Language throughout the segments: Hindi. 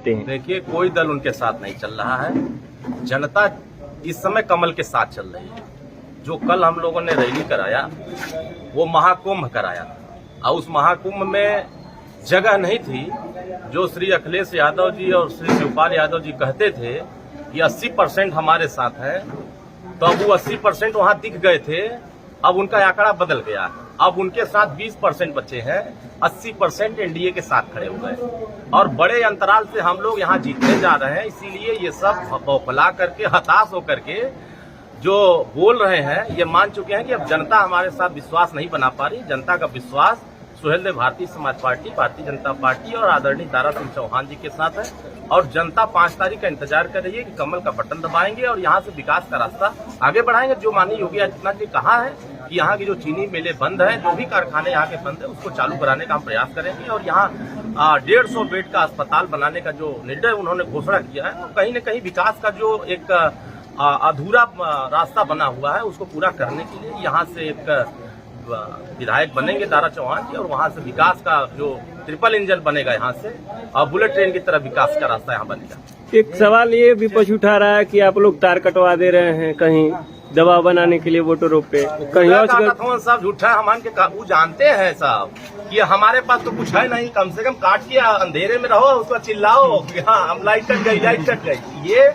करते हैं? देखिए, कोई दल उनके साथ नहीं चल रहा है। जनता इस समय कमल के साथ चल रही है। जो कल हम लोगों ने रैली कराया वो महाकुंभ कराया था और उस महाकुंभ में जगह नहीं थी। जो श्री अखिलेश यादव जी और श्री शिवपाल यादव जी कहते थे कि 80% हमारे साथ है, तो अब वो 80% वहां दिख गए थे। अब उनका आंकड़ा बदल गया। अब उनके साथ 20% बचे हैं, 80% एनडीए के साथ खड़े हुए हैं और बड़े अंतराल से हम लोग यहाँ जीतने जा रहे हैं। इसीलिए ये सब बौखला करके, हताश होकर के जो बोल रहे हैं, ये मान चुके हैं कि अब जनता हमारे साथ विश्वास नहीं बना पा रही। जनता का विश्वास सुहेल देव भारतीय समाज पार्टी, भारतीय जनता पार्टी और आदरणीय दारा सिंह चौहान जी के साथ है और जनता 5 तारीख का इंतजार कर रही है कि कमल का बटन दबाएंगे और यहाँ से विकास का रास्ता आगे बढ़ाएंगे। जो माननीय योगी आदित्यनाथ जी कहा है कि यहाँ की जो चीनी मिलें बंद है, जो भी कारखाने यहाँ के बंद है, उसको चालू कराने का हम प्रयास करेंगे और यहाँ 150 बेड का अस्पताल बनाने का जो निर्णय उन्होंने घोषणा किया है, तो कहीं न कहीं विकास का जो एक अधूरा रास्ता बना हुआ है उसको पूरा करने के लिए यहाँ से एक विधायक बनेंगे दारा चौहान जी और वहां से विकास का जो ट्रिपल इंजन बनेगा यहाँ से और बुलेट ट्रेन की तरह विकास का रास्ता यहाँ बनेगा। एक सवाल ये विपक्ष उठा रहा है कि आप लोग तार कटवा दे रहे हैं कहीं दबाव बनाने के लिए वोटरों पे, कहीं और सब झूठा है। हम वो जानते हैं साहब कि हमारे पास तो कुछ है नहीं। कम से कम काट के अंधेरे में रहो, उसको चिल्लाओ कि हाँ हम लाइट कट गई, लाइट कट गई। ये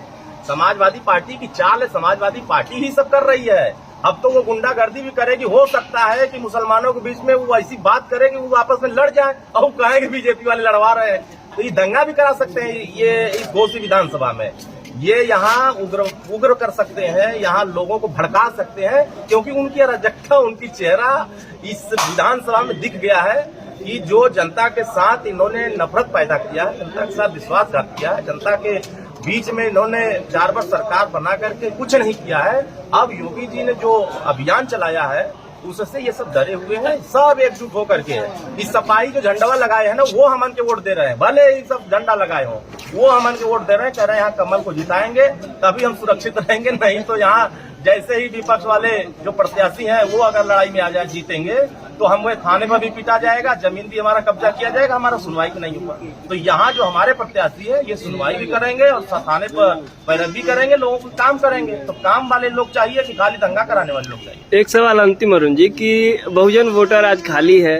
समाजवादी पार्टी की चाल है। समाजवादी पार्टी ही सब कर रही है। अब तो वो गुंडागर्दी भी करेगी। हो सकता है कि मुसलमानों के बीच में वो ऐसी बात करे कि वो आपस में लड़ जाए और वो कहें कि बीजेपी वाले लड़वा रहे हैं, तो ये दंगा भी करा सकते हैं। ये इस घोसी विधानसभा में ये यहाँ उग्र कर सकते हैं, यहाँ लोगों को भड़का सकते हैं, क्योंकि उनकी अराजकता, उनकी चेहरा इस विधानसभा में दिख गया है कि जो जनता के साथ इन्होंने नफरत पैदा किया है, जनता के साथ विश्वासघात किया है, जनता के बीच में इन्होंने 4 वर्ष सरकार बना करके कुछ नहीं किया है। अब योगी जी ने जो अभियान चलाया है उससे ये सब डरे हुए हैं। सब एकजुट होकर के इस सपाही जो झंडा लगाए हैं ना, वो हमन के वोट दे रहे हैं। भले ये सब झंडा लगाए हो, वो हमन के वोट दे रहे हैं। कह रहे हैं यहाँ कमल को जिताएंगे तभी हम सुरक्षित रहेंगे, नहीं तो यहाँ जैसे ही विपक्ष वाले जो प्रत्याशी हैं वो अगर लड़ाई में आ जाए, जीतेंगे तो हम वो थाने पर भी पीटा जाएगा, जमीन भी हमारा कब्जा किया जाएगा, हमारा सुनवाई भी नहीं होगा। तो यहाँ जो हमारे प्रत्याशी है ये सुनवाई भी करेंगे और थाने पर पैरवी करेंगे, लोगों को काम करेंगे। तो काम वाले लोग चाहिए कि खाली दंगा कराने वाले लोग चाहिए। एक सवाल अंतिम अरुण जी की बहुजन वोटर आज खाली है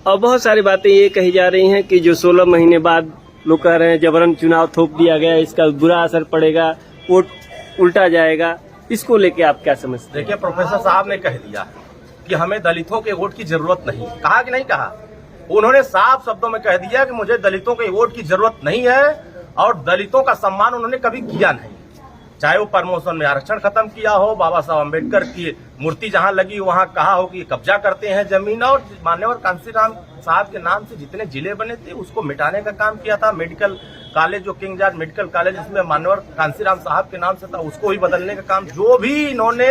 और बहुत सारी बातें ये कही जा रही हैं कि जो 16 महीने बाद लोग कह रहे हैं जबरन चुनाव थोप दिया गया, इसका बुरा असर पड़ेगा, वोट उल्टा जाएगा, इसको लेके आप क्या समझते हैं? देखिए, प्रोफेसर साहब ने कह दिया कि हमें दलितों के वोट की जरूरत नहीं। कहा कि नहीं कहा? उन्होंने साफ शब्दों में कह दिया कि मुझे दलितों के वोट की जरूरत नहीं है और दलितों का सम्मान उन्होंने कभी किया नहीं। चाहे वो प्रमोशन में आरक्षण खत्म किया हो, बाबा साहब अम्बेडकर की मूर्ति जहां लगी वहां कहा हो कि कब्जा करते हैं जमीन, और मान्यवर कांशीराम साहब के नाम से जितने जिले बने थे उसको मिटाने का काम किया था। मेडिकल कॉलेज जो किंग जॉर्ज मेडिकल कॉलेज जिसमें मान्यवर कांशीराम साहब के नाम से था, उसको ही बदलने का काम, जो भी इन्होंने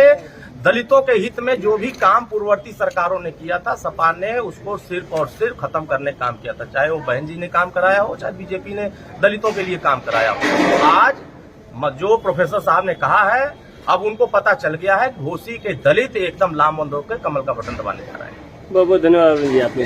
दलितों के हित में जो भी काम पूर्ववर्ती सरकारों ने किया था, सपा ने उसको सिर्फ और सिर्फ खत्म करने का काम किया था। चाहे वो बहन जी ने काम कराया हो, चाहे बीजेपी ने दलितों के लिए काम कराया हो। आज जो प्रोफेसर साहब ने कहा है, अब उनको पता चल गया है, घोसी के दलित एकदम लामबंद होकर कमल का बटन दबाने जा रहे हैं। बहुत बहुत धन्यवाद जी आपने।